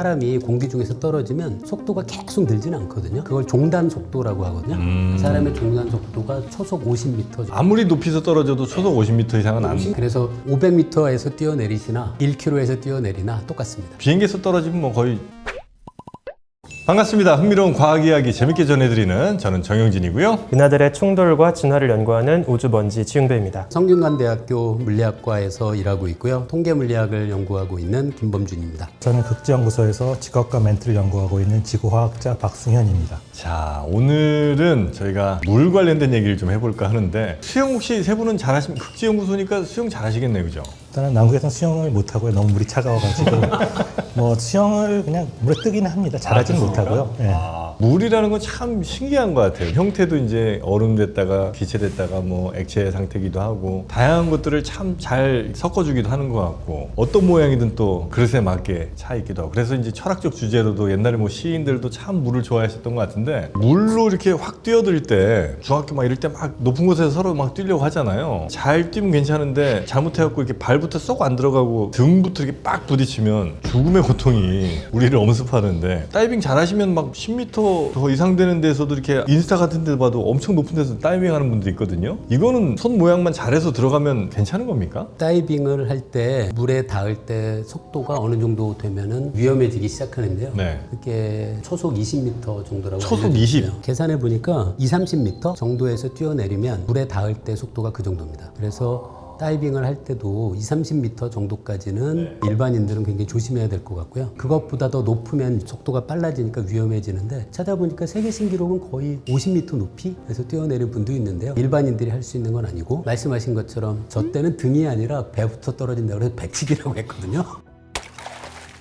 사람이 공기 중에서 떨어지면 속도가 계속 늘지는 않거든요. 그걸 종단 속도라고 하거든요. 사람의 종단 속도가 초속 50m 정도. 아무리 높이서 떨어져도 초속 50m 이상은 안 돼. 그래서 500m에서 뛰어내리시나 1km에서 뛰어내리나 똑같습니다. 비행기에서 떨어지면 뭐 거의. 반갑습니다. 흥미로운 과학 이야기 재밌게 전해드리는 저는 정영진이고요. 은하들의 충돌과 진화를 연구하는 우주먼지 지흥배입니다. 성균관대학교 물리학과에서 일하고 있고요. 통계물리학을 연구하고 있는 김범준입니다. 저는 극지연구소에서 직업과 멘트를 연구하고 있는 지구화학자 박승현입니다. 자, 오늘은 저희가 물 관련된 얘기를 좀 해볼까 하는데 수영 혹시 세 분은 잘하시면 극지연구소니까 수영 잘하시겠네요, 그죠? 일단은 남극에서는 수영을 못하고요. 너무 물이 차가워가지고 뭐 수영을 그냥 물에 뜨기는 합니다. 잘하지는 못하고요. 예. 물이라는 건 참 신기한 것 같아요. 형태도 이제 얼음 됐다가 기체 됐다가 뭐 액체 상태기도 하고 다양한 것들을 참 잘 섞어주기도 하는 것 같고 어떤 모양이든 또 그릇에 맞게 차 있기도 하고 그래서 이제 철학적 주제로도 옛날에 뭐 시인들도 참 물을 좋아하셨던 것 같은데 물로 이렇게 확 뛰어들 때 중학교 막 이럴 때 막 높은 곳에서 서로 막 뛰려고 하잖아요. 잘 뛰면 괜찮은데 잘못해갖고 이렇게 발부터 쏙 안 들어가고 등부터 이렇게 빡 부딪히면 죽음의 고통이 우리를 엄습하는데 다이빙 잘하시면 막 10m 더 이상 되는 데서도 이렇게 인스타 같은 데 봐도 엄청 높은 데서 다이빙 하는 분도 있거든요. 이거는 손 모양만 잘해서 들어가면 괜찮은 겁니까? 다이빙을 할 때 물에 닿을 때 속도가 어느 정도 되면은 위험해지기 시작하는데요. 네. 그게 초속 20m 정도라고 초속 알려져 20? 있어요. 계산해 보니까 30m 정도에서 뛰어내리면 물에 닿을 때 속도가 그 정도입니다. 그래서 다이빙을 할 때도 30m 정도까지는 일반인들은 굉장히 조심해야 될 것 같고요. 그것보다 더 높으면 속도가 빨라지니까 위험해지는데 찾아보니까 세계 신기록은 거의 50m 높이에서 뛰어내린 분도 있는데요. 일반인들이 할 수 있는 건 아니고 말씀하신 것처럼 저 때는 등이 아니라 배부터 떨어진다고 해서 배치기라고 했거든요.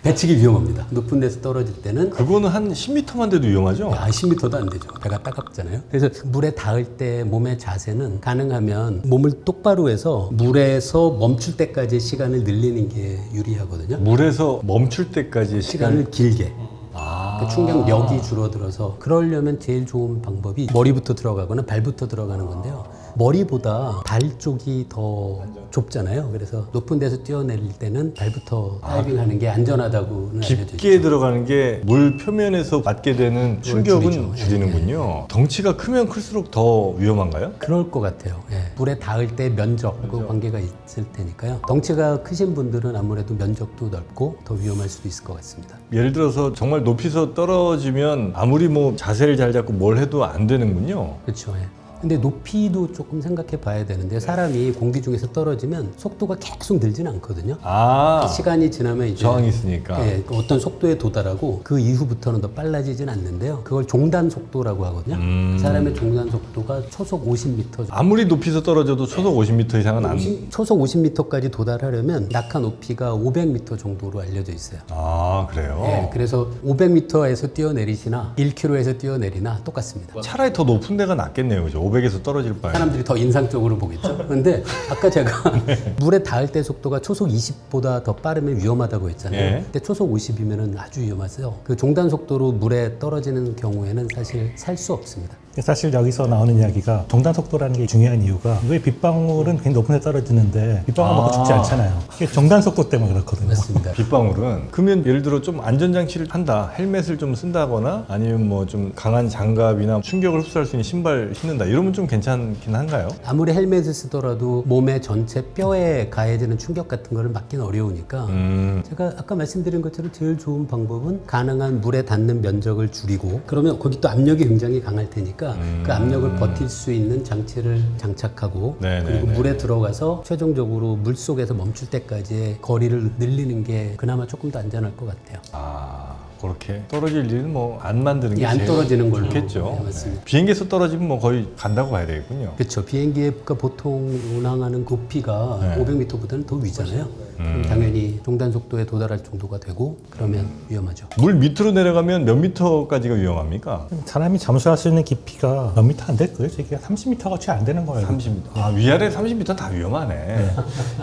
배치기 위험합니다. 높은 데서 떨어질 때는 그거는 한 10m만 돼도 위험하죠? 10m도 안 되죠. 배가 따갑잖아요. 그래서 물에 닿을 때 몸의 자세는 가능하면 몸을 똑바로 해서 물에서 멈출 때까지의 시간을 늘리는 게 유리하거든요. 물에서 멈출 때까지 시간을 길게. 그 충격력이 줄어들어서 그러려면 제일 좋은 방법이 머리부터 들어가거나 발부터 들어가는 건데요. 머리보다 발 쪽이 더 좁잖아요. 그래서 높은 데서 뛰어내릴 때는 발부터 다이빙하는 게 안전하다고는 알려져 있죠. 깊게 들어가는 게 물 표면에서 받게 되는 충격은 줄이죠. 줄이는군요. 덩치가 크면 클수록 더 위험한가요? 그럴 것 같아요. 예. 물에 닿을 때 면적과 관계가 있을 테니까요. 덩치가 크신 분들은 아무래도 면적도 넓고 더 위험할 수도 있을 것 같습니다. 예를 들어서 정말 높이서 떨어지면 아무리 뭐 자세를 잘 잡고 뭘 해도 안 되는군요. 그렇죠. 예. 근데 높이도 조금 생각해 봐야 되는데 사람이 공기 중에서 떨어지면 속도가 계속 늘지는 않거든요. 시간이 지나면 이제 저항이 있으니까. 예, 어떤 속도에 도달하고 그 이후부터는 더 빨라지진 않는데요. 그걸 종단 속도라고 하거든요. 사람의 종단 속도가 초속 50m 정도. 아무리 높이서 떨어져도 초속 50m 이상은 안 돼. 초속 50m까지 도달하려면 낙하 높이가 500m 정도로 알려져 있어요. 그래요? 예, 그래서 500m에서 뛰어내리시나 1km에서 뛰어내리나 똑같습니다. 차라리 더 높은 데가 낫겠네요. 그죠? 500에서 떨어질 바에. 사람들이 더 인상적으로 보겠죠. 그런데 아까 제가 물에 닿을 때 속도가 초속 20보다 더 빠르면 위험하다고 했잖아요. 예. 근데 초속 50이면 아주 위험하세요. 그 종단 속도로 물에 떨어지는 경우에는 사실 살 수 없습니다. 사실 여기서 나오는 이야기가 종단 속도라는 게 중요한 이유가 왜 빗방울은 굉장히 높은 데 떨어지는데 빗방울 먹고 죽지 않잖아요. 이게 종단 속도 때문에 그렇거든요. 맞습니다. 빗방울은 그러면 예를 들어 좀 안전장치를 한다, 헬멧을 좀 쓴다거나 아니면 뭐 좀 강한 장갑이나 충격을 흡수할 수 있는 신발 신는다 이러면 좀 괜찮긴 한가요? 아무리 헬멧을 쓰더라도 몸의 전체 뼈에 가해지는 충격 같은 거를 막기는 어려우니까 제가 아까 말씀드린 것처럼 제일 좋은 방법은 가능한 물에 닿는 면적을 줄이고 그러면 거기 또 압력이 굉장히 강할 테니까 그 압력을 버틸 수 있는 장치를 장착하고 그리고 물에 들어가서 최종적으로 물 속에서 멈출 때까지의 거리를 늘리는 게 그나마 조금 더 안전할 것 같아요. 그렇게 떨어질 일은 뭐 안 만드는 게 안 제일 떨어지는 걸로. 좋겠죠. 네, 맞습니다. 비행기에서 떨어지면 뭐 거의 간다고 봐야 되겠군요. 그렇죠. 비행기가 보통 운항하는 높이가 500m보다는 더 위잖아요. 그럼 당연히 종단 속도에 도달할 정도가 되고 그러면 위험하죠. 물 밑으로 내려가면 몇 미터까지가 위험합니까? 사람이 잠수할 수 있는 깊이가 몇 미터 안 될 거예요. 저게 30m가 채 안 되는 거예요. 30m. 위아래 30m 다 위험하네.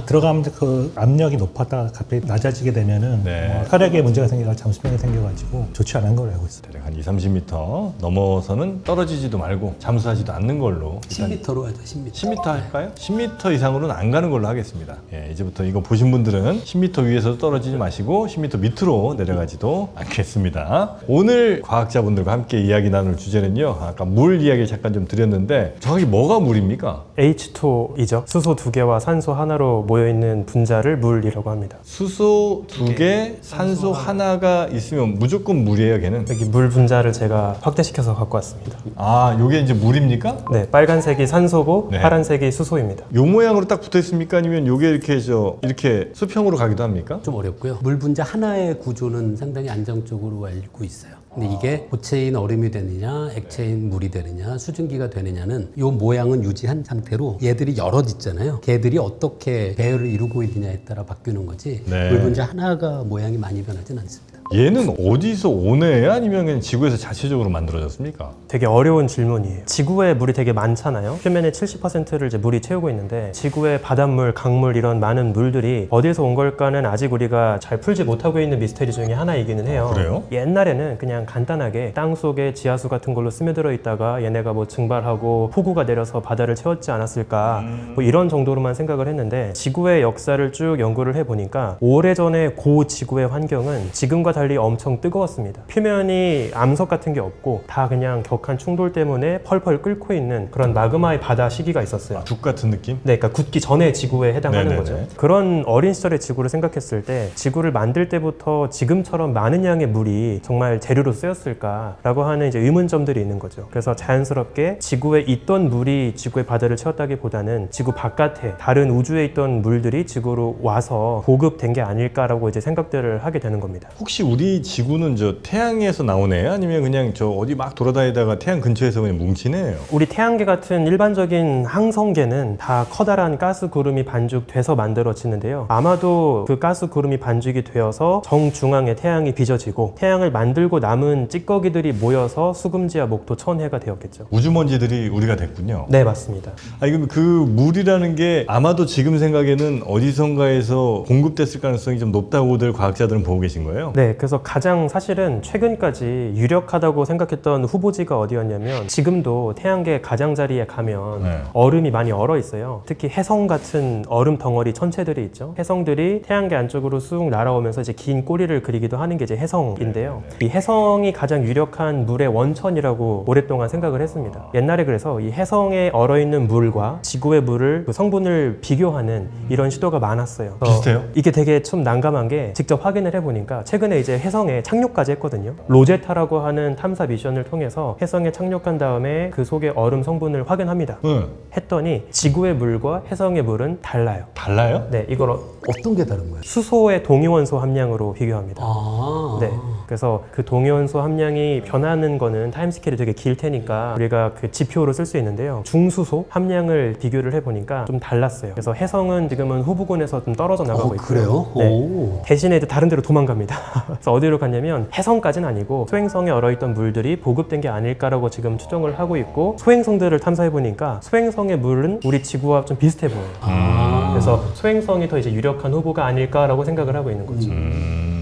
들어가면 그 압력이 높았다가 갑자기 낮아지게 되면은 뭐 혈액에 문제가 생겨서 잠수병이 생겨가지고 있어가지고 좋지 않은 걸로 알고 있습니다. 대략 한 2, 30m 넘어서는 떨어지지도 말고 잠수하지도 않는 걸로 일단 10m로 하죠. 10m. 10m 할까요? 10m 이상으로는 안 가는 걸로 하겠습니다. 예, 이제부터 이거 보신 분들은 10m 위에서 떨어지지 마시고 10m 밑으로 내려가지도 않겠습니다. 오늘 과학자분들과 함께 이야기 나눌 주제는요. 아까 물 이야기를 잠깐 좀 드렸는데 정확히 뭐가 물입니까? H2이죠. 수소 2개와 산소 하나로 모여있는 분자를 물이라고 합니다. 수소 2개, 산소 하나가 있으면 무조건 물이에요, 걔는? 여기 물 분자를 제가 확대시켜서 갖고 왔습니다. 아, 요게 이제 물입니까? 네, 빨간색이 산소고 네. 파란색이 수소입니다. 요 모양으로 딱 붙어 있습니까? 아니면 요게 이렇게 수평으로 가기도 합니까? 좀 어렵고요. 물 분자 하나의 구조는 상당히 안정적으로 알고 있어요. 근데 이게 고체인 얼음이 되느냐, 액체인 물이 되느냐, 수증기가 되느냐는 이 모양은 유지한 상태로 얘들이 여럿 있잖아요. 걔들이 어떻게 배열을 이루고 있느냐에 따라 바뀌는 거지. 네. 물 분자 하나가 모양이 많이 변하진 않습니다. 얘는 어디서 온 애야? 아니면 그냥 지구에서 자체적으로 만들어졌습니까? 되게 어려운 질문이에요. 지구에 물이 되게 많잖아요. 표면의 70%를 이제 물이 채우고 있는데 지구의 바닷물, 강물 이런 많은 물들이 어디에서 온 걸까는 아직 우리가 잘 풀지 못하고 있는 미스터리 중에 하나이기는 해요. 그래요? 옛날에는 그냥 간단하게 땅 속에 지하수 같은 걸로 스며들어 있다가 얘네가 뭐 증발하고 폭우가 내려서 바다를 채웠지 않았을까 뭐 이런 정도로만 생각을 했는데 지구의 역사를 쭉 연구를 해보니까 오래전에 고 지구의 환경은 지금과 달리 엄청 뜨거웠습니다. 표면이 암석 같은 게 없고 다 그냥 격한 충돌 때문에 펄펄 끓고 있는 그런 마그마의 바다 시기가 있었어요. 죽 같은 느낌? 네, 그러니까 굳기 전에 지구에 해당하는 네네네. 거죠. 그런 어린 시절의 지구를 생각했을 때 지구를 만들 때부터 지금처럼 많은 양의 물이 정말 재료로 쓰였을까라고 하는 이제 의문점들이 있는 거죠. 그래서 자연스럽게 지구에 있던 물이 지구의 바다를 채웠다기보다는 지구 바깥에 다른 우주에 있던 물들이 지구로 와서 보급된 게 아닐까라고 이제 생각들을 하게 되는 겁니다. 혹시 우리 지구는 저 태양에서 나온 애야? 아니면 그냥 저 어디 막 돌아다니다가 태양 근처에서 그냥 뭉친 애예요? 우리 태양계 같은 일반적인 항성계는 다 커다란 가스 구름이 반죽돼서 만들어지는데요. 아마도 그 가스 구름이 반죽이 되어서 정중앙에 태양이 빚어지고 태양을 만들고 남은 찌꺼기들이 모여서 수금지와 목토 천해가 되었겠죠. 우주먼지들이 우리가 됐군요. 네, 맞습니다. 아니 그럼 그 물이라는 게 아마도 지금 생각에는 어디선가에서 공급됐을 가능성이 좀 높다고들 과학자들은 보고 계신 거예요? 네, 그래서 가장 사실은 최근까지 유력하다고 생각했던 후보지가 어디였냐면 지금도 태양계 가장자리에 가면 네. 얼음이 많이 얼어 있어요. 특히 해성 같은 얼음 덩어리 천체들이 있죠. 해성들이 태양계 안쪽으로 쑥 날아오면서 이제 긴 꼬리를 그리기도 하는 게 이제 해성인데요. 이 해성이 가장 유력한 물의 원천이라고 오랫동안 생각을 했습니다. 옛날에 그래서 이 해성에 얼어 있는 물과 지구의 물을 그 성분을 비교하는 이런 시도가 많았어요. 비슷해요? 이게 되게 좀 난감한 게 직접 확인을 해보니까 최근에 이제 해성에 착륙까지 했거든요. 로제타라고 하는 탐사 미션을 통해서 해성에 착륙한 다음에 그 속의 얼음 성분을 확인합니다. 응. 했더니 지구의 물과 해성의 물은 달라요. 달라요? 네, 이걸 어떤 게 다른 거예요? 수소의 동위원소 함량으로 비교합니다. 아. 네. 그래서 그 동위원소 함량이 변하는 거는 타임스케일이 되게 길 테니까 우리가 그 지표로 쓸 수 있는데요. 중수소 함량을 비교를 해보니까 좀 달랐어요. 그래서 해성은 지금은 후보군에서 좀 떨어져 나가고 있고요. 그래요? 네. 오. 대신에 이제 다른 데로 도망갑니다. 그래서 어디로 갔냐면 해성까지는 아니고 소행성에 얼어있던 물들이 보급된 게 아닐까라고 지금 추정을 하고 있고 소행성들을 탐사해보니까 소행성의 물은 우리 지구와 좀 비슷해 보여요. 아. 그래서 소행성이 더 이제 유력한 후보가 아닐까라고 생각을 하고 있는 거죠.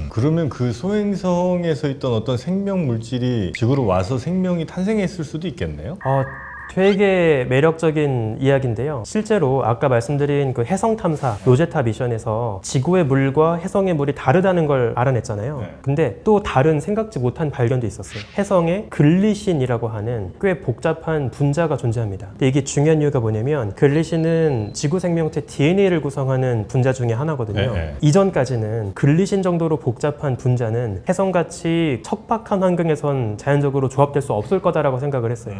그러면 그 소행성에서 있던 어떤 생명 물질이 지구로 와서 생명이 탄생했을 수도 있겠네요? 되게 매력적인 이야기인데요. 실제로 아까 말씀드린 그 해성 탐사 로제타 미션에서 지구의 물과 해성의 물이 다르다는 걸 알아냈잖아요. 네. 근데 또 다른 생각지 못한 발견도 있었어요. 해성에 글리신이라고 하는 꽤 복잡한 분자가 존재합니다. 근데 이게 중요한 이유가 뭐냐면 글리신은 지구 생명체 DNA를 구성하는 분자 중에 하나거든요. 네. 이전까지는 글리신 정도로 복잡한 분자는 해성같이 척박한 환경에선 자연적으로 조합될 수 없을 거다라고 생각을 했어요.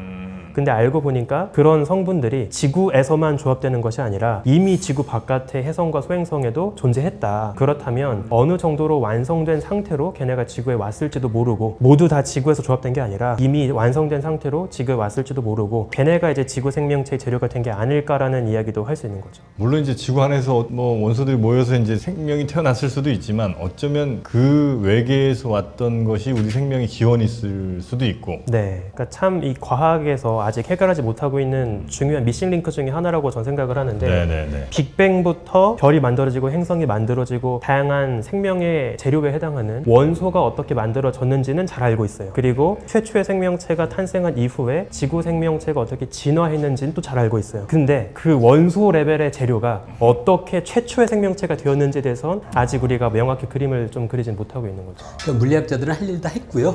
근데 알고 보니까 그런 성분들이 지구에서만 조합되는 것이 아니라 이미 지구 바깥의 해성과 소행성에도 존재했다. 그렇다면 어느 정도로 완성된 상태로 걔네가 지구에 왔을지도 모르고 모두 다 지구에서 조합된 게 아니라 이미 완성된 상태로 지구에 왔을지도 모르고 걔네가 이제 지구 생명체의 재료가 된 게 아닐까라는 이야기도 할 수 있는 거죠. 물론 이제 지구 안에서 뭐 원소들이 모여서 이제 생명이 태어났을 수도 있지만 어쩌면 그 외계에서 왔던 것이 우리 생명의 기원이 있을 수도 있고. 네, 그러니까 참 이 과학에서 아직 해결하지 못하고 있는 중요한 미싱 링크 중에 하나라고 저는 생각을 하는데 네네네. 빅뱅부터 별이 만들어지고 행성이 만들어지고 다양한 생명의 재료에 해당하는 원소가 어떻게 만들어졌는지는 잘 알고 있어요. 그리고 최초의 생명체가 탄생한 이후에 지구 생명체가 어떻게 진화했는지는 또 잘 알고 있어요. 근데 그 원소 레벨의 재료가 어떻게 최초의 생명체가 되었는지에 대해서는 아직 우리가 명확히 그림을 좀 그리진 못하고 있는 거죠. 그러니까 물리학자들은 할 일 다 했고요.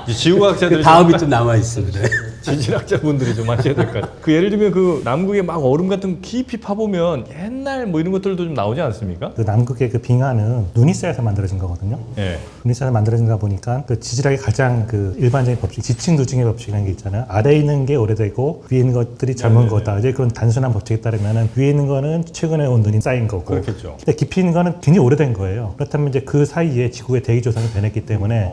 이제 지구과학자들이 그 다음이 좀 남아 있습니다. 지질학자분들이 좀 하셔야 될 것 같아요. 그 예를 들면 그 남극에 막 얼음 같은 거 깊이 파보면 옛날 뭐 이런 것들도 좀 나오지 않습니까? 그 남극의 그 빙하는 눈이 쌓여서 만들어진 거거든요. 예. 눈이 쌓여서 만들어진다 보니까 그 지질학의 가장 그 일반적인 법칙, 지층 누층의 법칙이라는 게 있잖아요. 아래에 있는 게 오래되고 위에 있는 것들이 젊은 거다. 이제 그런 단순한 법칙에 따르면은 위에 있는 거는 최근에 온 눈이 쌓인 거고, 그렇겠죠. 근데 깊이 있는 거는 굉장히 오래된 거예요. 그렇다면 이제 그 사이에 지구의 대기 조성이 변했기 때문에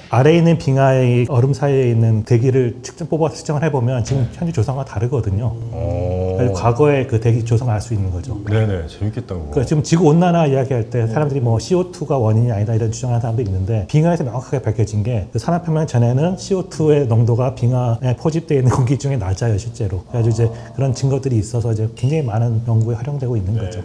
아래에 있는 빙하의 얼음 사이에 있는 대기를 직접 뽑아서 측정을 해보면 지금 현재 조성과 다르거든요. 그래서 과거의 그 대기 조성을 알 수 있는 거죠. 네네, 재밌겠다고. 그러니까 지금 지구 온난화 이야기할 때 사람들이 뭐 CO2가 원인이 아니다 이런 주장하는 사람도 있는데 빙하에서 명확하게 밝혀진 게 그 산업혁명 전에는 CO2의 농도가 빙하에 포집되어 있는 공기 중에 낮아요 실제로. 그래서 이제 그런 증거들이 있어서 이제 굉장히 많은 연구에 활용되고 있는 거죠.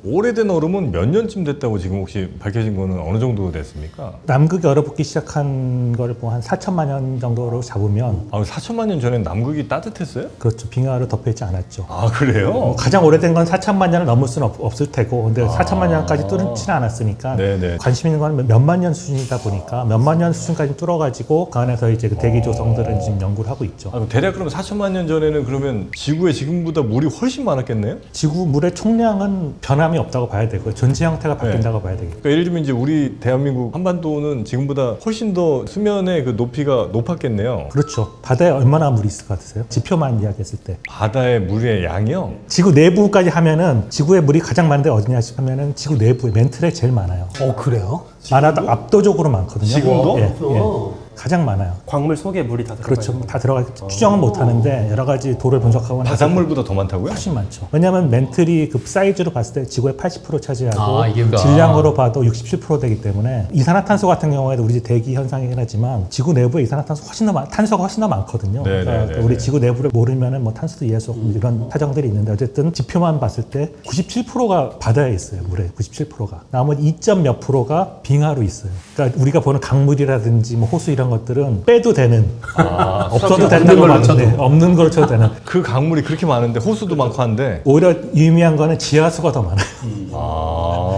오래된 얼음은 몇 년쯤 됐다고 지금 혹시 밝혀진 거는 어느 정도 됐습니까? 남극이 얼어붙기 시작한 걸 뭐 한 4천만 년 정도로 잡으면 4천만 년 전에 남극이 따뜻했어요? 그렇죠. 빙하로 덮여있지 않았죠. 아, 그래요? 가장 오래된 건 4천만 년을 넘을 수는 없을 테고, 근데 4천만 년까지 뚫지는 않았으니까 네네. 관심 있는 건 몇만 년 수준이다 보니까 몇만 년 수준까지 뚫어가지고 그 안에서 이제 그 대기 조성들을 지금 연구를 하고 있죠. 그럼 대략 그럼 4천만 년 전에는 그러면 지구에 지금보다 물이 훨씬 많았겠네요? 지구 물의 총량은 변함이 없다고 봐야 되고 전체 형태가 바뀐다고 봐야 되겠죠. 그러니까 예를 들면 이제 우리 대한민국 한반도는 지금보다 훨씬 더 수면의 그 높이가 높았겠네요. 그렇죠. 바다에 얼마나 물이 있을 것 같으세요? 지표만 이야기했을 때. 바다의 물의 양이요? 지구 내부까지 하면은 지구의 물이 가장 많은데 어디냐 하면은 지구 내부에 멘틀에 제일 많아요. 그래요? 많아도 압도적으로 많거든요. 지금도? 예, 예. 가장 많아요. 광물 속에 물이 다 들어가 그렇죠. 있는 다 들어가 추정은 못 하는데 여러 가지 도를 분석하고 나서 바닷물보다 더 많다고요? 훨씬 많죠. 왜냐하면 멘틀이 그 사이즈로 봤을 때 지구의 80% 차지하고 이게 질량으로 봐도 67% 되기 때문에 이산화탄소 같은 경우에도 우리 대기 현상이긴 하지만 지구 내부에 이산화탄소 탄소가 훨씬 더 많거든요. 네, 그러니까 네, 우리 네. 지구 내부를 모르면은 뭐 탄소도 이해할 수 없고 이런 사정들이 있는데 어쨌든 지표만 봤을 때 97%가 바다에 있어요. 물에 97%가 나머지 2점 몇 프로가 빙하로 있어요. 그러니까 우리가 보는 강물이라든지 뭐 호수 이런 것들은 빼도 되는 없어도 된다고 봤는데 없는 걸로 쳐도 되는. 그 강물이 그렇게 많은데 호수도 많고 한데 오히려 유의미한 거는 지하수가 더 많아요.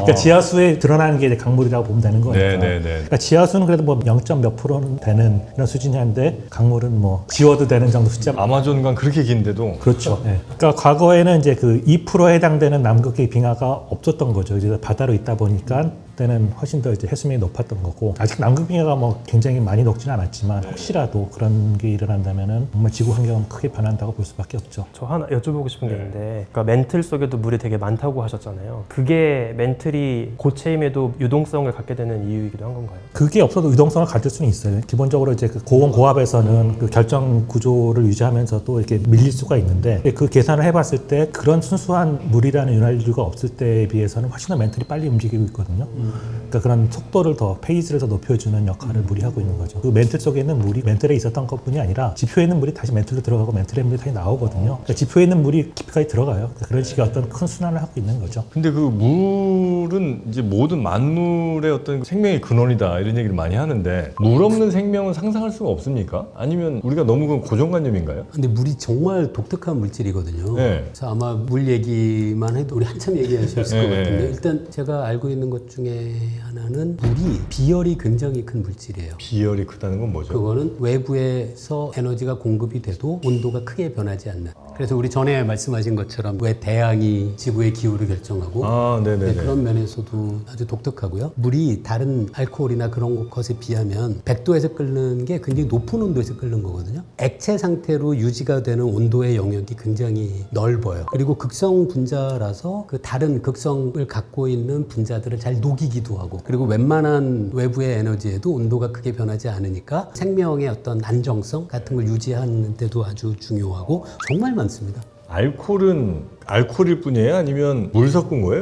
그러니까 지하수에 드러나는 게 이제 강물이라고 보면 되는 거니까. 네네네. 그러니까 지하수는 그래도 뭐 0. 몇 프로는 되는 이런 수준인데 강물은 뭐 지워도 되는 정도 숫자. 아마존강 그렇게 긴데도 그렇죠. 네. 그러니까 과거에는 이제 그 2%에 해당되는 남극의 빙하가 없었던 거죠. 이제 바다로 있다 보니까 때는 훨씬 더 이제 해수면이 높았던 거고 아직 남극 빙하가 뭐 굉장히 많이 녹지는 않았지만 혹시라도 그런 게 일어난다면은 정말 지구 환경은 크게 변한다고 볼 수밖에 없죠. 저 하나 여쭤보고 싶은 게 있는데 그러니까 멘틀 속에도 물이 되게 많다고 하셨잖아요. 그게 멘틀이 고체임에도 유동성을 갖게 되는 이유이기도 한 건가요? 그게 없어도 유동성을 가질 수는 있어요. 기본적으로 이제 그 고온 고압에서는 그 결정 구조를 유지하면서도 이렇게 밀릴 수가 있는데 그 계산을 해봤을 때 그런 순수한 물이라는 윤활유가 없을 때에 비해서는 훨씬 더 멘틀이 빨리 움직이고 있거든요. 그러니까 그런 속도를 더 페이지를 더 높여주는 역할을 물이 하고 있는 거죠. 그 멘틀 속에 있는 물이 멘틀에 있었던 것뿐이 아니라 지표에 있는 물이 다시 멘틀로 들어가고 멘틀에 물이 다시 나오거든요. 그러니까 지표에 있는 물이 깊이까지 들어가요. 그러니까 그런 식의 어떤 큰 순환을 하고 있는 거죠. 근데 그 물은 이제 모든 만물의 어떤 생명의 근원이다 이런 얘기를 많이 하는데 물 없는 생명은 상상할 수가 없습니까? 아니면 우리가 너무 그건 고정관념인가요? 근데 물이 정말 독특한 물질이거든요. 네. 그래서 아마 물 얘기만 해도 우리 한참 얘기하셨을 것 네. 같은데 일단 제가 알고 있는 것 중에 하나는 물이 비열이 굉장히 큰 물질이에요. 비열이 크다는 건 뭐죠? 그거는 외부에서 에너지가 공급이 돼도 온도가 크게 변하지 않는. 그래서 우리 전에 말씀하신 것처럼 왜 태양이 지구의 기후를 결정하고 네네네. 네, 그런 면에서도 아주 독특하고요. 물이 다른 알코올이나 그런 것에 비하면 100도에서 끓는 게 굉장히 높은 온도에서 끓는 거거든요. 액체 상태로 유지가 되는 온도의 영역이 굉장히 넓어요. 그리고 극성 분자라서 그 다른 극성을 갖고 있는 분자들을 잘 녹이기도 하고 그리고 웬만한 외부의 에너지에도 온도가 크게 변하지 않으니까 생명의 어떤 안정성 같은 걸 유지하는 데도 아주 중요하고 정말 많습니다. 알코올은 알코올일 뿐이에요? 아니면 물 섞은 거예요?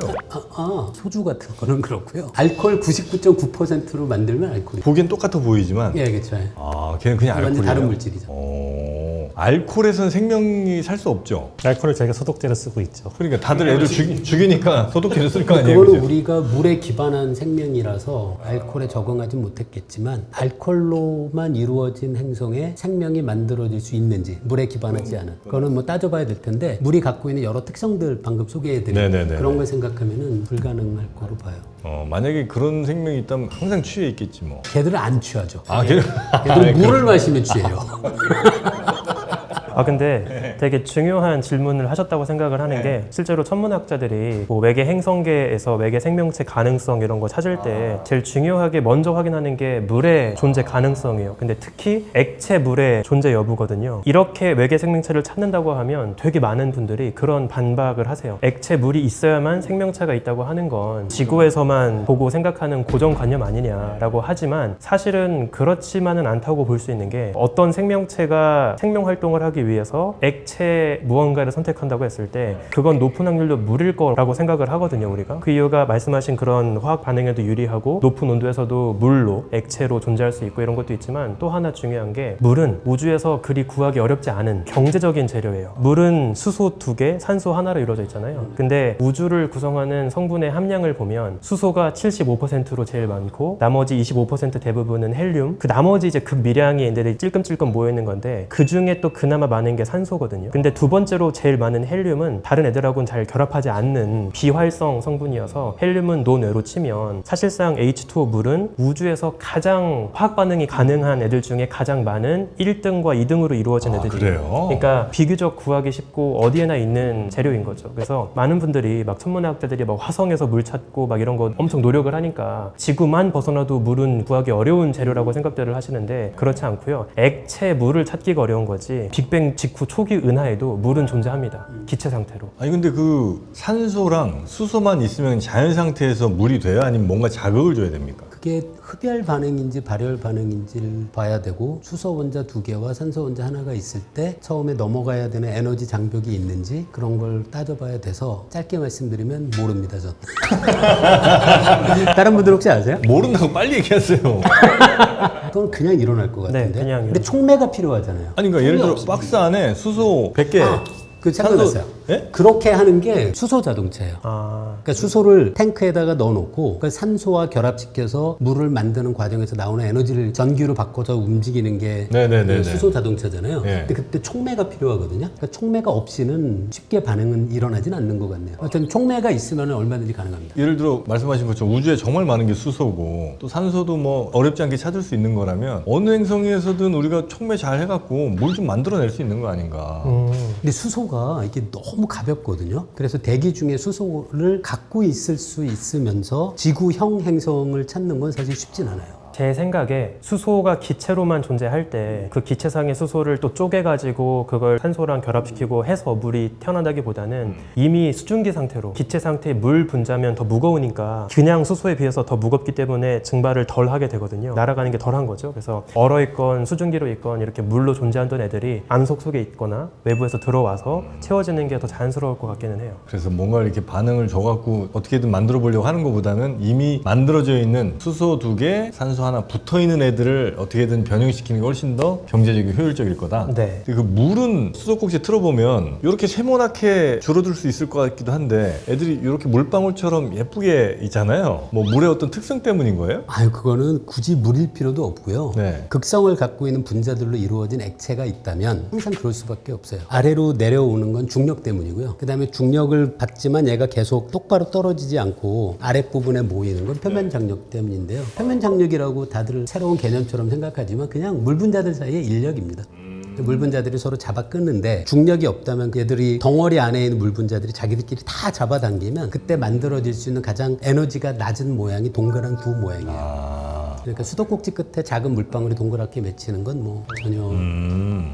소주 같은 거는 그렇고요. 알코올 99.9%로 만들면 알코올이. 보기엔 똑같아 보이지만 예, 그렇죠. 걔는 그냥 완전 알코올이에요? 다른 물질이죠. 알코올에선 생명이 살 수 없죠. 알코올을 저희가 소독제로 쓰고 있죠. 그러니까 다들 애들 죽이니까 소독제를 쓸 거 아니에요. 그거는 그죠? 우리가 물에 기반한 생명이라서 알코올에 적응하지 못했겠지만 알코올로만 이루어진 행성에 생명이 만들어질 수 있는지 물에 기반하지 않은 그거는 뭐 따져봐야 될 텐데 물이 갖고 있는 여러 특성들 방금 소개해드린 네네네. 그런 걸 생각하면은 불가능할 거로 봐요. 만약에 그런 생명이 있다면 항상 취해 있겠지 뭐. 걔들은 안 취하죠. 아, 걔 걔들은 물을 마시면 취해요. 근데 되게 중요한 질문을 하셨다고 생각을 하는 게 실제로 천문학자들이 뭐 외계 행성계에서 외계 생명체 가능성 이런 거 찾을 때 제일 중요하게 먼저 확인하는 게 물의 존재 가능성이에요. 근데 특히 액체 물의 존재 여부거든요. 이렇게 외계 생명체를 찾는다고 하면 되게 많은 분들이 그런 반박을 하세요. 액체 물이 있어야만 생명체가 있다고 하는 건 지구에서만 보고 생각하는 고정관념 아니냐라고 하지만 사실은 그렇지만은 않다고 볼 수 있는 게 어떤 생명체가 생명 활동을 하기 위해서 액체 무언가를 선택한다고 했을 때 그건 높은 확률로 물일 거라고 생각을 하거든요, 우리가. 그 이유가 말씀하신 그런 화학 반응에도 유리하고 높은 온도에서도 물로 액체로 존재할 수 있고 이런 것도 있지만 또 하나 중요한 게 물은 우주에서 그리 구하기 어렵지 않은 경제적인 재료예요. 물은 수소 2개, 산소 하나로 이루어져 있잖아요. 근데 우주를 구성하는 성분의 함량을 보면 수소가 75%로 제일 많고 나머지 25% 대부분은 헬륨, 그 나머지 이제 극미량이 얘네들이 찔끔찔끔 모여 있는 건데 그 중에 또 그나마 많은 게 산소거든요. 근데 두 번째로 제일 많은 헬륨은 다른 애들하고는 잘 결합하지 않는 비활성 성분이어서 헬륨은 논외로 치면 사실상 H2O 물은 우주에서 가장 화학 반응이 가능한 애들 중에 가장 많은 1등과 2등으로 이루어진 애들이에요. 그래요? 그러니까 비교적 구하기 쉽고 어디에나 있는 재료인 거죠. 그래서 많은 분들이 막 천문학자들이 막 화성에서 물 찾고 막 이런 거 엄청 노력을 하니까 지구만 벗어나도 물은 구하기 어려운 재료라고 생각들을 하시는데 그렇지 않고요. 액체 물을 찾기가 어려운 거지 빅뱅 직후 초기 은하에도 물은 존재합니다. 기체 상태로. 아니 근데 그 산소랑 수소만 있으면 자연 상태에서 물이 돼요? 아니면 뭔가 자극을 줘야 됩니까? 그게 흡열 반응인지 발열 반응인지를 봐야 되고 수소 원자 2개와 산소 원자 하나가 있을 때 처음에 넘어가야 되는 에너지 장벽이 있는지 그런 걸 따져봐야 돼서 짧게 말씀드리면 모릅니다, 전. 다른 분들 혹시 아세요? 모른다고 빨리 얘기하세요. 그건 그냥 일어날 것 같은데. 네, 그냥 근데 촉매가 필요하잖아요. 아니 그러니까 예를 들어 박스 안에 수소 100개 그 생각났어요. 예? 그렇게 하는 게 수소 자동차예요. 아, 그러니까 수소를 탱크에다가 넣어놓고 그 산소와 결합시켜서 물을 만드는 과정에서 나오는 에너지를 전기로 바꿔서 움직이는 게 네네네네. 그 수소 자동차잖아요. 네. 근데 그때 촉매가 필요하거든요. 그러니까 촉매가 없이는 쉽게 반응은 일어나진 않는 것 같네요. 하여튼 촉매가 있으면 얼마든지 가능합니다. 예를 들어 말씀하신 것처럼 우주에 정말 많은 게 수소고 또 산소도 뭐 어렵지 않게 찾을 수 있는 거라면 어느 행성에서든 우리가 촉매 잘 해갖고 물 좀 만들어낼 수 있는 거 아닌가. 근데 수소가 이게 너무 가볍거든요. 그래서 대기 중에 수소를 갖고 있을 수 있으면서 지구형 행성을 찾는 건 사실 쉽진 않아요. 제 생각에 수소가 기체로만 존재할 때 그 기체상의 수소를 또 쪼개가지고 그걸 산소랑 결합시키고 해서 물이 태어난다기보다는 이미 수증기 상태로 기체 상태의 물 분자면 더 무거우니까 그냥 수소에 비해서 더 무겁기 때문에 증발을 덜 하게 되거든요. 날아가는 게 덜한 거죠. 그래서 얼어 있건 수증기로 있건 이렇게 물로 존재하던 애들이 암석 속에 있거나 외부에서 들어와서 채워지는 게 더 자연스러울 것 같기는 해요. 그래서 뭔가 이렇게 반응을 줘갖고 어떻게든 만들어 보려고 하는 것보다는 이미 만들어져 있는 수소 2개, 산소 하나 붙어 있는 애들을 어떻게든 변형시키는 게 훨씬 더 경제적이고 효율적일 거다. 네. 그 물은 수도꼭지 틀어보면 이렇게 세모나게 줄어들 수 있을 것 같기도 한데 애들이 이렇게 물방울처럼 예쁘게 있잖아요. 뭐 물의 어떤 특성 때문인 거예요? 아유, 그거는 굳이 물일 필요도 없고요. 네. 극성을 갖고 있는 분자들로 이루어진 액체가 있다면 항상 그럴 수밖에 없어요. 아래로 내려오는 건 중력 때문이고요. 그 다음에 중력을 받지만 얘가 계속 똑바로 떨어지지 않고 아랫부분에 모이는 건 표면 장력 때문인데요. 표면 장력이라고 다들 새로운 개념처럼 생각하지만 그냥 물 분자들 사이의 인력입니다. 물 분자들이 서로 잡아 끊는데 중력이 없다면 얘들이 덩어리 안에 있는 물 분자들이 자기들끼리 다 잡아당기면 그때 만들어질 수 있는 가장 에너지가 낮은 모양이 동그란 구 모양이에요. 그러니까 수도꼭지 끝에 작은 물방울이 동그랗게 맺히는 건 뭐 전혀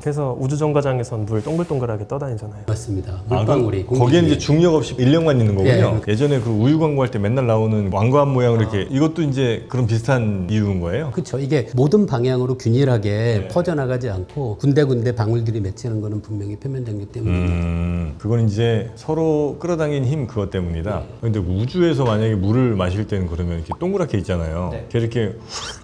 그래서 우주정거장에선 물 동글동글하게 떠다니잖아요. 맞습니다. 물방울이 그럼 거기엔 이제 중력 없이 인력만 있는 거군요. 예. 예전에 그 우유 광고할 때 맨날 나오는 왕관 모양으로 이렇게 이것도 이제 그런 비슷한 이유인 거예요? 그렇죠. 이게 모든 방향으로 균일하게 퍼져나가지 않고 군데군데 방울들이 맺히는 거는 분명히 표면 장력 때문입니다. 그건 이제 서로 끌어당긴 힘 그것 때문이다. 근데 우주에서 만약에 물을 마실 때는 그러면 이렇게 동그랗게 있잖아요.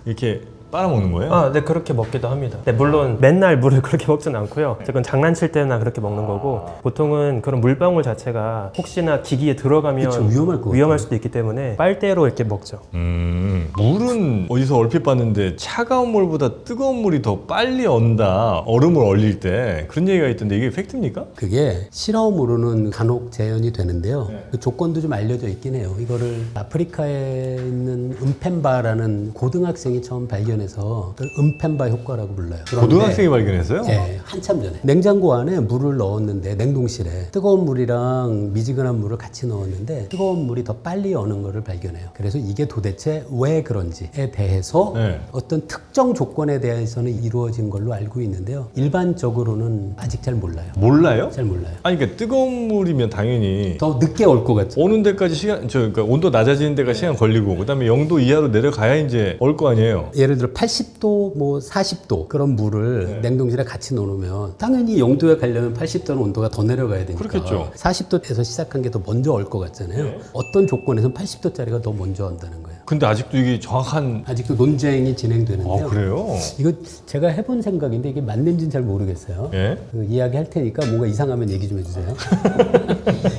이렇게 빨아먹는 거예요? 아, 네, 그렇게 먹기도 합니다. 네, 물론 맨날 물을 그렇게 먹진 않고요. 그건 장난칠 때나 그렇게 먹는 거고, 보통은 그런 물방울 자체가 혹시나 기기에 들어가면 그쵸, 위험할 것 같아요. 수도 있기 때문에 빨대로 이렇게 먹죠. 물은 어디서 얼핏 봤는데 차가운 물보다 뜨거운 물이 더 빨리 언다. 얼음을 얼릴 때 그런 얘기가 있던데 이게 팩트입니까? 그게 실험으로는 간혹 재현이 되는데요. 그 조건도 좀 알려져 있긴 해요. 이거를 아프리카에 있는 음펜바라는 고등학생이 처음 발견해서 그걸 음펜바 효과라고 불러요. 그런데 고등학생이 발견했어요? 네, 한참 전에 냉장고 안에 물을 넣었는데 냉동실에 뜨거운 물이랑 미지근한 물을 같이 넣었는데 뜨거운 물이 더 빨리 어는 거를 발견해요. 그래서 이게 도대체 왜 그런지에 대해서 네. 어떤 특정 조건에 대해서는 이루어진 걸로 알고 있는데요. 일반적으로는 아직 잘 몰라요. 몰라요? 잘 몰라요. 아니 그러니까 뜨거운 물이면 당연히 더 늦게 올 것 같죠. 오는 데까지 그러니까 온도 낮아지는 데가 시간 걸리고 그다음에 0도 이하로 내려가야 이제 올 거 아니에요. 예를 들어 80도, 뭐 40도 그런 물을 냉동실에 같이 넣어놓으면 당연히 0도에 가려면 80도는 온도가 더 내려가야 되니까 그렇겠죠. 40도에서 시작한 게 더 먼저 올 것 같잖아요. 어떤 조건에서는 80도짜리가 더 먼저 온다는 거예요. 근데 아직도 이게 정확한 아직도 논쟁이 진행되는데요. 그래요? 이거 제가 해본 생각인데 이게 맞는지는 잘 모르겠어요. 예? 그 이야기 할 테니까 뭔가 이상하면 얘기 좀 해주세요.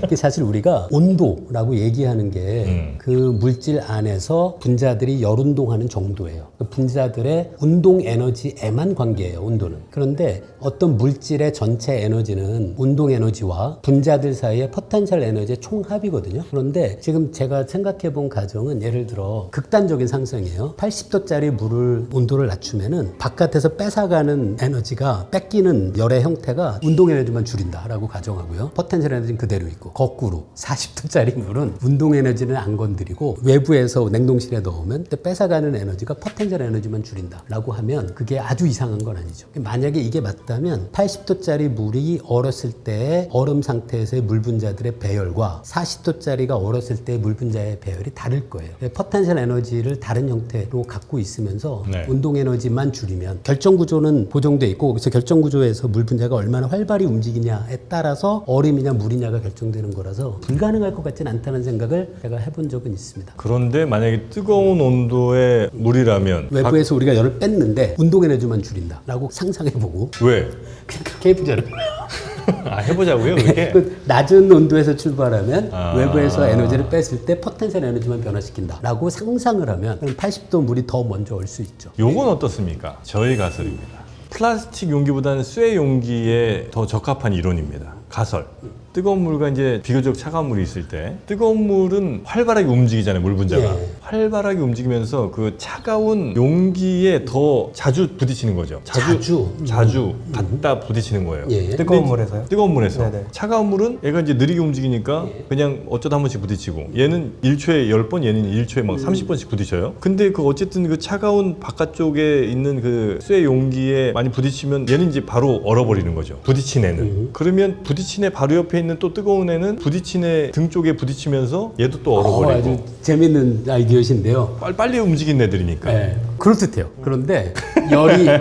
이게 사실 우리가 온도라고 얘기하는 게 그 물질 안에서 분자들이 열운동하는 정도예요. 그 분자들의 운동 에너지에만 관계해요, 온도는. 그런데 어떤 물질의 전체 에너지는 운동 에너지와 분자들 사이의 포텐셜 에너지의 총합이거든요. 그런데 지금 제가 생각해 본 가정은 예를 들어 극단적인 상승이에요. 80도짜리 물을 온도를 낮추면은 바깥에서 뺏어가는 에너지가 뺏기는 열의 형태가 운동 에너지만 줄인다라고 가정하고요. 포텐셜 에너지는 그대로 있고 거꾸로 40도짜리 물은 운동 에너지는 안 건드리고 외부에서 냉동실에 넣으면 그때 뺏어가는 에너지가 포텐셜 에너지만 줄인다라고 하면 그게 아주 이상한 건 아니죠. 만약에 이게 맞다면 80도짜리 물이 얼었을 때의 얼음 상태에서의 물 분자들의 배열과 40도짜리가 얼었을 때의 물 분자의 배열이 다를 거예요. 포텐셜 에너지를 다른 형태로 갖고 있으면서 네. 운동 에너지만 줄이면 결정 구조는 고정돼 있고 그래서 결정 구조에서 물 분자가 얼마나 활발히 움직이냐에 따라서 얼음이냐 물이냐가 결정되는 거라서 불가능할 것 같지는 않다는 생각을 제가 해본 적은 있습니다. 그런데 만약에 뜨거운 온도의 물이라면 외부에서 우리가 열을 뺐는데 운동 에너지만 줄인다라고 상상해보고 왜? 그냥 그렇게 해보자는 거예요. 해보자고요 그렇게? 그 낮은 온도에서 출발하면 아. 외부에서 에너지를 뺐을 때 포텐셜 에너지만 변화시킨다라고 상상을 하면 그럼 80도 물이 더 먼저 올 수 있죠. 요건 어떻습니까? 저희 가설입니다. 플라스틱 용기보다는 쇠 용기에 더 적합한 이론입니다. 가설. 뜨거운 물과 이제 비교적 차가운 물이 있을 때 뜨거운 물은 활발하게 움직이잖아요, 물 분자가. 예. 활발하게 움직이면서 그 차가운 용기에 더 자주 부딪히는 거죠. 자주 갖다 부딪히는 거예요. 예. 뜨거운 물에서요? 뜨거운 물에서. 네네. 차가운 물은 얘가 이제 느리게 움직이니까 그냥 어쩌다 한 번씩 부딪히고 얘는 1초에 10번, 얘는 1초에 막 30번씩 부딪혀요. 근데 그 어쨌든 그 차가운 바깥쪽에 있는 그 쇠 용기에 많이 부딪히면 얘는 이제 바로 얼어버리는 거죠. 부딪힌 애는. 그러면 부딪힌 애 바로 옆에 있는 또 뜨거운 애는 부딪힌 애 등 쪽에 부딪히면서 얘도 또 얼어버리고. 아주 재밌는 아이디어신데요. 빨리 움직인 애들이니까. 네, 그럴듯해요. 그런데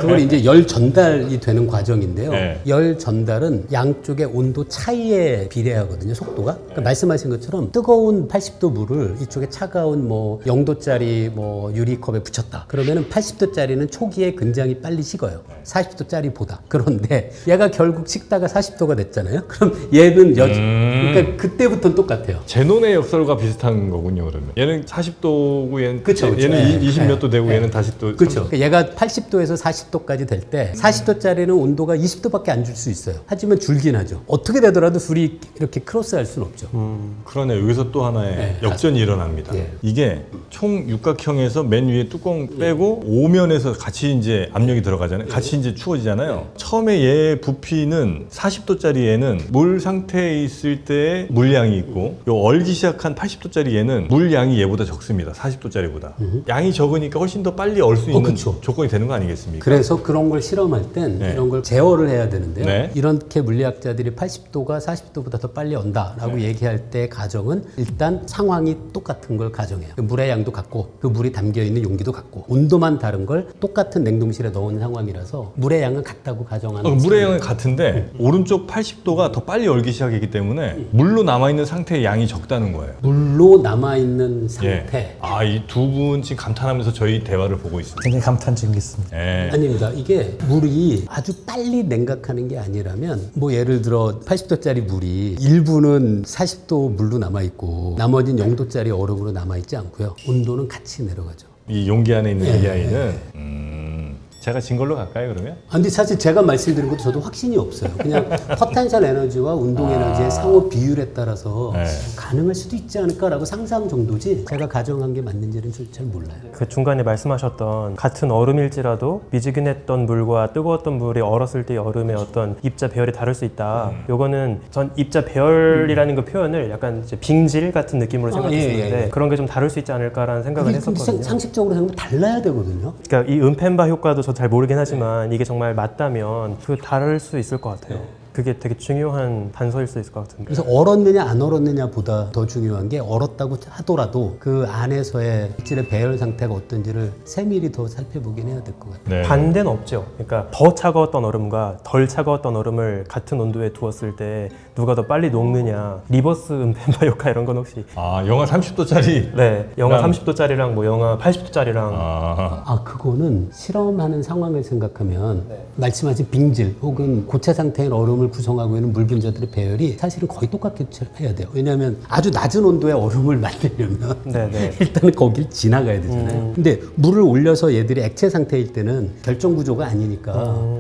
그걸 이제 열 전달이 되는 과정인데요. 네. 열 전달은 양쪽의 온도 차이에 비례하거든요, 속도가. 그러니까 말씀하신 것처럼 뜨거운 80도 물을 이쪽에 차가운 뭐 0도짜리 뭐 유리컵에 붙였다. 그러면은 80도짜리는 초기에 굉장히 빨리 식어요. 40도짜리보다. 그런데 얘가 결국 식다가 40도가 됐잖아요. 그럼 얘는 그러니까 그때부터는 똑같아요. 제논의 역설과 비슷한 거군요, 그러면. 얘는 40도고 얘는 그쵸, 그쵸. 얘는 네. 20몇 도 되고 네. 얘는 다시 또 그렇죠. 얘가 80도에서 40도까지 될 때 40도짜리는 온도가 20도밖에 안 줄 수 있어요. 하지만 줄긴 하죠. 어떻게 되더라도 둘이 이렇게 크로스할 수는 없죠. 그러네. 여기서 또 하나의 네, 역전이 일어납니다. 예. 이게 총 육각형에서 맨 위에 뚜껑 빼고 오면에서 같이 이제 압력이 들어가잖아요. 같이 이제 추워지잖아요. 처음에 얘 부피는 40도짜리 얘는 물 상태에 있을 때 물량이 있고 요 얼기 시작한 80도짜리 얘는 물량이 얘보다 적습니다. 40도짜리보다. 양이 적으니까 훨씬 더 빨리 얼 수 있는 그쵸. 조건이 되는 거 아니겠습니까? 그래서 그런 걸 실험할 땐 네. 이런 걸 제어를 해야 되는데요. 네. 이렇게 물리학자들이 80도가 40도보다 더 빨리 온다라고 얘기할 때 가정은 일단 상황이 똑같은 걸 가정해요. 그 물의 양도 같고 그 물이 담겨있는 용기도 같고 온도만 다른 걸 똑같은 냉동실에 넣은 상황이라서 물의 양은 같다고 가정하는 물의 양은 같은데 오른쪽 80도가 더 빨리 얼기 시작했기 때문에 물로 남아있는 상태의 양이 적다는 거예요. 물로 남아있는 상태 예. 아, 이 두 분 지금 감탄하면서 저희 대화를 보고 있습니다. 굉장히 감탄 중이 있습니다. 네. 아닙니다. 이게 물이 아주 빨리 냉각하는 게 아니라면 뭐 예를 들어 80도짜리 물이 일부는 40도 물로 남아있고 나머지는 0도짜리 얼음으로 남아있지 않고요. 온도는 같이 내려가죠. 이 용기 안에 있는 AI는 제가 진 걸로 갈까요, 그러면? 아, 근데 사실 제가 말씀드린 것도 저도 확신이 없어요. 그냥 포텐셜 에너지와 운동 에너지의 상호 비율에 따라서 네. 가능할 수도 있지 않을까라고 상상 정도지 제가 가정한 게 맞는지는 잘 몰라요. 그 중간에 말씀하셨던 같은 얼음일지라도 미지근했던 물과 뜨거웠던 물이 얼었을 때의 얼음의 어떤 입자 배열이 다를 수 있다. 요거는 전 입자 배열이라는 그 표현을 약간 이제 빙질 같은 느낌으로 생각했었는데 그런 게 좀 다를 수 있지 않을까라는 생각을 근데 했었거든요. 상식적으로 생각하면 달라야 되거든요. 그러니까 이 은펜바 효과도 저 잘 모르긴 하지만 이게 정말 맞다면 그 다를 수 있을 것 같아요. 그게 되게 중요한 단서일 수 있을 것 같은데. 그래서 얼었느냐 안 얼었느냐보다 더 중요한 게 얼었다고 하더라도 그 안에서의 물질의 배열 상태가 어떤지를 세밀히 더 살펴보긴 해야 될 것 같아요. 네. 반대는 없죠. 그러니까 더 차가웠던 얼음과 덜 차가웠던 얼음을 같은 온도에 두었을 때 누가 더 빨리 녹느냐, 리버스 은펜바 효과 이런 건 혹시 아, 영하 30도짜리? 네, 영하 30도짜리랑 뭐 영하 80도짜리랑 아, 그거는 실험하는 상황을 생각하면 말씀하신 빙질 혹은 고체 상태인 얼음을 구성하고 있는 물 분자들의 배열이 사실은 거의 똑같게 해야 돼요. 왜냐하면 아주 낮은 온도의 얼음을 만들려면 네네. 일단은 거길 지나가야 되잖아요. 근데 물을 올려서 얘들이 액체 상태일 때는 결정 구조가 아니니까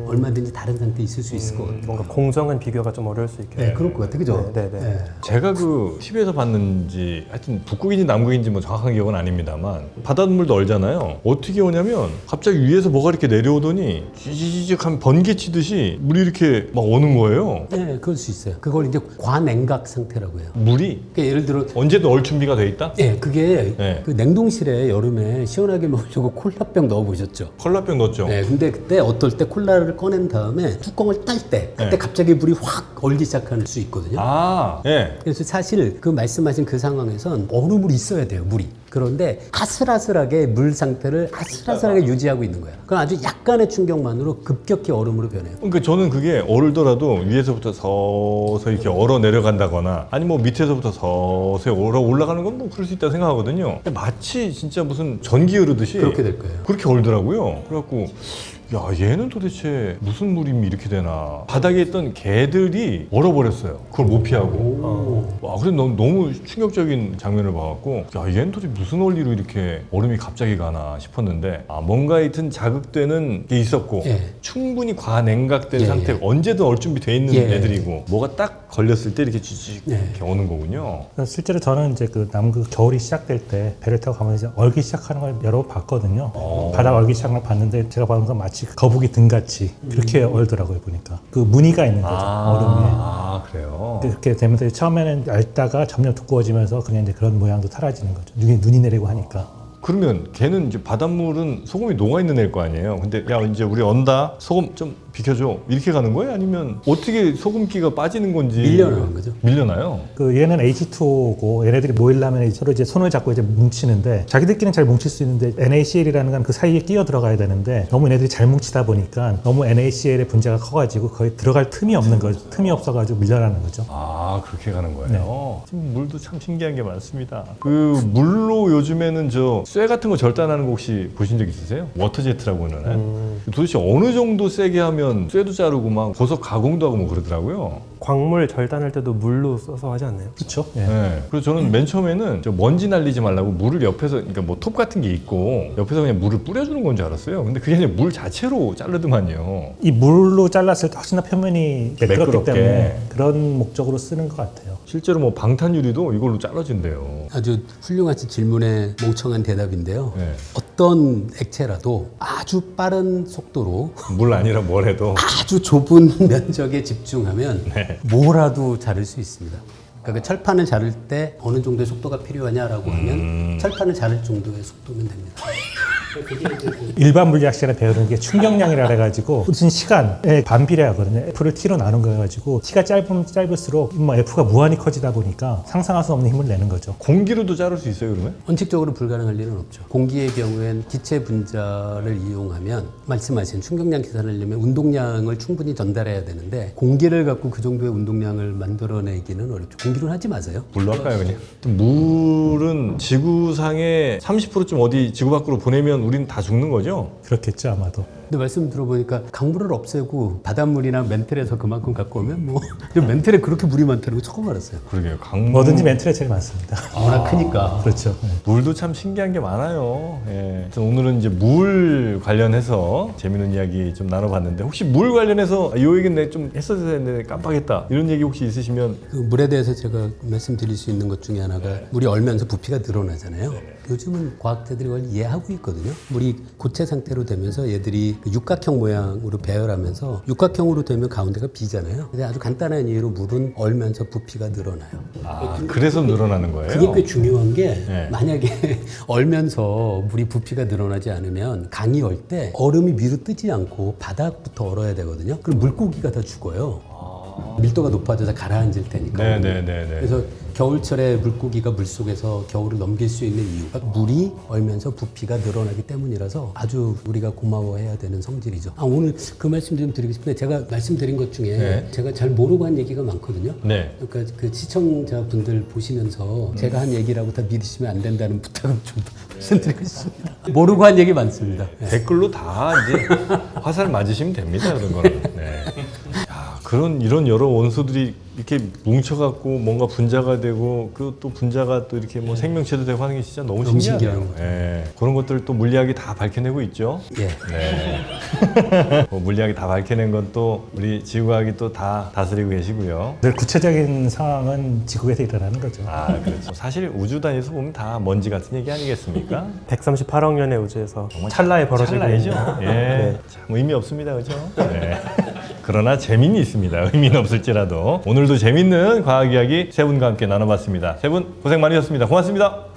얼마든지 다른 상태에 있을 수 있을 것 같아요. 뭔가 공정한 비교가 좀 어려울 수 있겠네요. 네, 그럴 것 같아요. 그죠? 네, 네, 네. 제가 그 TV에서 봤는지 하여튼 북극인지 남극인지 뭐 정확한 기억은 아닙니다만 바닷물도 얼잖아요. 어떻게 오냐면 갑자기 위에서 뭐가 이렇게 내려오더니 찌직한 번개 치듯이 물이 이렇게 막 오는 거예요. 네, 그럴 수 있어요. 그걸 이제 과냉각 상태라고 해요. 물이 그러니까 예를 들어 언제든 얼 준비가 돼 있다? 예, 그게 네. 그 냉동실에 여름에 시원하게 먹으려고 콜라병 넣어 보셨죠? 콜라병 넣었죠? 네, 근데 그때 어떨 때 콜라를 꺼낸 다음에 뚜껑을 딸 때 그때 갑자기 물이 확 얼기 시작할 수 있거든요. 아, 예. 그래서 사실 그 말씀하신 그 상황에선 얼음물이 있어야 돼요, 물이. 그런데 아슬아슬하게 물 상태를 아슬아슬하게 유지하고 있는 거예요. 그럼 아주 약간의 충격만으로 급격히 얼음으로 변해요. 그러니까 저는 그게 얼더라도 위에서부터 서서히 이렇게 얼어 내려간다거나 아니 뭐 밑에서부터 서서히 얼어 올라가는 건 뭐 그럴 수 있다고 생각하거든요. 근데 마치 진짜 무슨 전기 흐르듯이 그렇게 될 거예요. 그렇게 얼더라고요. 그래갖고 야, 얘는 도대체 무슨 물임이 이렇게 되나. 바닥에 있던 개들이 얼어버렸어요. 그걸 못 피하고. 와, 그래 너무 충격적인 장면을 봐갖고 야, 얘는 도대체 무슨 원리로 이렇게 얼음이 갑자기 가나 싶었는데 뭔가 하여튼 자극되는 게 있었고 예. 충분히 과냉각된 예, 상태, 예. 언제든 얼 준비 돼 있는 예. 애들이고 뭐가 딱 걸렸을 때 이렇게 쥐직 예. 이렇게 오는 거군요. 실제로 저는 이제 그 남극 겨울이 시작될 때 배를 타고 가면서 이제 얼기 시작하는 걸 여러 번 봤거든요. 바닥 얼기 시작을 봤는데 제가 보는 건 마치 거북이 등같이 그렇게 얼더라고요, 보니까. 그 무늬가 있는 거죠, 얼음에. 아, 그래요? 그렇게 되면서 처음에는 얇다가 점점 두꺼워지면서 그냥 이제 그런 모양도 사라지는 거죠. 눈이 내리고 하니까. 그러면 걔는 이제 바닷물은 소금이 녹아있는 애일 거 아니에요. 근데 야, 이제 우리 언다. 소금 좀 비켜줘. 이렇게 가는 거예요? 아니면 어떻게 소금기가 빠지는 건지. 밀려나는 거죠. 밀려나요? 그 얘는 H2O고 얘네들이 모이려면 서로 이제 손을 잡고 이제 뭉치는데 자기들끼리는 잘 뭉칠 수 있는데 NaCl이라는 건 그 사이에 끼어 들어가야 되는데 너무 얘네들이 잘 뭉치다 보니까 너무 NaCl의 분자가 커가지고 거의 들어갈 틈이 없는 거죠. 틈이 없어가지고 밀려나는 거죠. 아, 그렇게 가는 거예요? 지금 물도 참 신기한 게 많습니다. 그 물로 요즘에는 쇠 같은 거 절단하는 거 혹시 보신 적 있으세요? 워터제트라고 하는. 도대체 어느 정도 세게 하면 쇠도 자르고 막 버섯 가공도 하고 뭐 그러더라고요. 광물 절단할 때도 물로 써서 하지 않나요? 그렇죠. 네. 그래서 저는 맨 처음에는 먼지 날리지 말라고 물을 옆에서, 그러니까 뭐 톱 같은 게 있고 옆에서 그냥 물을 뿌려주는 건 줄 알았어요. 근데 그게 아니라 물 자체로 자르더만요. 이 물로 잘랐을 때 훨씬 더 표면이 매끄럽기 매끄럽게. 때문에 그런 목적으로 쓰는 것 같아요. 실제로 뭐 방탄유리도 이걸로 잘라진대요. 아주 훌륭하신 질문에 멍청한 대답인데요. 네. 어떤 액체라도 아주 빠른 속도로 물 아니라 뭘 해도. 아주 좁은 면적에 집중하면 네. 뭐라도 자를 수 있습니다. 그러니까 그 철판을 자를 때 어느 정도의 속도가 필요하냐라고 하면 철판을 자를 정도의 속도면 됩니다. 일반 물리학 시간에 배우는 게 충격량이라 해가지고 무슨 시간에 반비례하거든요. F를 T로 나눈 거여가지고 T가 짧으면 짧을수록 뭐 F가 무한히 커지다 보니까 상상할 수 없는 힘을 내는 거죠. 공기로도 자를 수 있어요, 그러면? 원칙적으로 불가능할 일은 없죠. 공기의 경우엔 기체 분자를 이용하면 말씀하신 충격량 계산을 하려면 운동량을 충분히 전달해야 되는데 공기를 갖고 그 정도의 운동량을 만들어내기는 어렵죠. 공기로 하지 마세요. 물로 할까요, 그냥? 물은 지구상의 30%쯤 어디 지구 밖으로 보내면 우리는 다 죽는 거죠? 그렇겠죠, 아마도. 근데 말씀 들어보니까 강물을 없애고 바닷물이나 멘틀에서 그만큼 갖고 오면 뭐 멘틀에 그렇게 물이 많다는 거 처음 알았어요. 그러게요. 강물. 뭐든지 멘틀에 제일 많습니다. 워낙 크니까. 그렇죠. 네. 물도 참 신기한 게 많아요. 예. 그래서 오늘은 이제 물 관련해서 재밌는 이야기 좀 나눠봤는데 혹시 물 관련해서 이 얘기는 내가 좀 했었어야 했는데 깜빡했다 이런 얘기 혹시 있으시면 그 물에 대해서 제가 말씀드릴 수 있는 것 중에 하나가 물이 얼면서 부피가 늘어나잖아요. 요즘은 과학자들이 그걸 이해하고 있거든요. 물이 고체 상태로 되면서 얘들이 그 육각형 모양으로 배열하면서 육각형으로 되면 가운데가 비잖아요. 근데 아주 간단한 이유로 물은 얼면서 부피가 늘어나요. 아 그래서 늘어나는 거예요? 그게 꽤 중요한 게 네. 만약에 얼면서 물이 부피가 늘어나지 않으면 강이 얼 때 얼음이 위로 뜨지 않고 바닥부터 얼어야 되거든요. 그럼 물고기가 다 죽어요. 밀도가 높아져서 가라앉을 테니까. 네네네네. 그래서 겨울철에 물고기가 물속에서 겨울을 넘길 수 있는 이유가 물이 얼면서 부피가 늘어나기 때문이라서 아주 우리가 고마워해야 되는 성질이죠. 오늘 그 말씀 좀 드리고 싶은데 제가 말씀드린 것 중에 네. 제가 잘 모르고 한 얘기가 많거든요. 네. 그러니까 그 시청자분들 보시면서 제가 한 얘기라고 다 믿으시면 안 된다는 부탁을 좀 말씀드리고 싶습니다. 모르고 한 얘기 많습니다. 네. 댓글로 다 이제 화살 맞으시면 됩니다. 그런 거는. 네. 야, 이런 여러 원소들이 이렇게 뭉쳐갖고 뭔가 분자가 되고 그 또 분자가 또 이렇게 뭐 생명체도 되고 하는 게 진짜 너무 너무 신기하네요. 신기한 거죠. 예. 그런 것들 또 물리학이 다 밝혀내고 있죠. 예. 네. 뭐 물리학이 다 밝혀낸 건 또 우리 지구과학이 또 다 다스리고 계시고요. 늘 구체적인 상황은 지구에서 일어나는 거죠. 아, 그렇죠. 사실 우주 단위에서 보면 다 먼지 같은 얘기 아니겠습니까? 138억 년의 우주에서 찰나에 벌어지고 찰나이죠. 있는 예. 참 의미 없습니다. 그죠? 네. 그러나 재미는 있습니다. 의미는 없을지라도. 오늘도 재밌는 과학 이야기 세 분과 함께 나눠봤습니다. 세 분 고생 많으셨습니다. 고맙습니다.